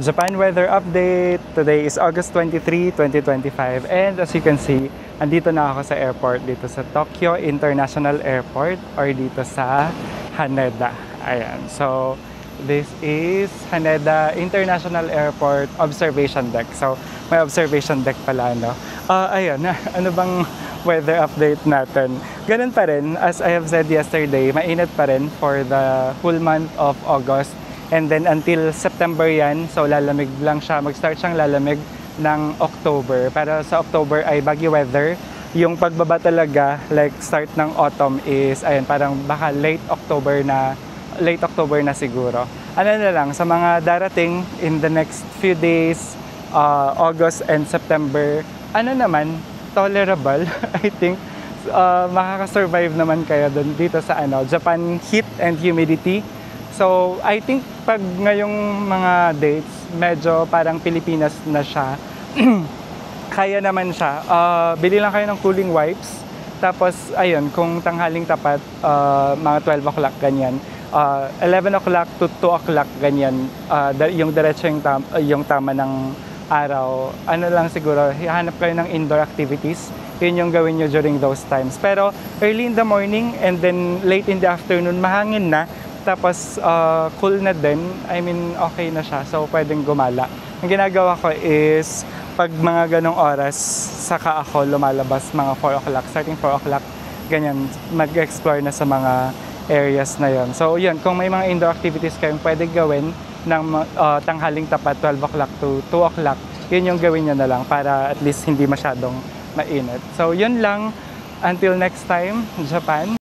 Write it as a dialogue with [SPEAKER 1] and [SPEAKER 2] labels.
[SPEAKER 1] Japan weather update. Today is August 23, 2025, and as you can see, andito na ako sa airport dito sa Tokyo International Airport or dito sa Haneda. Ayan. So, this is Haneda International Airport observation deck. So, may observation deck pala, no? Ayun, ano bang weather update natin? Ganun pa rin, as I have said yesterday, mainit pa rin for the full month of August. And then until September yan, so lalamig lang siya, mag-start siyang lalamig ng October. Pero sa October ay baggy weather. Yung pagbaba talaga, like start ng autumn is, ayun, parang baka late October na siguro. Ano na lang, sa mga darating in the next few days, August and September, ano naman, tolerable, I think. Makaka-survive naman kayo dito sa Japan heat and humidity. So, I think pag ngayong mga dates, medyo parang Pilipinas na siya. Kaya naman siya. Bili lang kayo ng cooling wipes. Tapos, ayun, kung tanghaling tapat, mga 12 o'clock, ganyan. 11 o'clock to 2 o'clock, ganyan. Yung diretso yung tama ng araw. Ano lang siguro, hanap kayo ng indoor activities. Yun yung gawin nyo during those times. Pero, early in the morning and then late in the afternoon, mahangin na. Tapos, cool na din. I mean, okay na siya. So, pwedeng gumala. Ang ginagawa ko is, pag mga ganong oras, saka ako lumalabas mga 4 o'clock. Starting 4 o'clock, ganyan, mag-explore na sa mga areas na yon. So, yun, kung may mga indoor activities kayong pwede gawin ng tanghaling tapat, 12 o'clock to 2 o'clock, yun yung gawin nyo na lang para at least hindi masyadong mainit. So, yun lang. Until next time, Japan.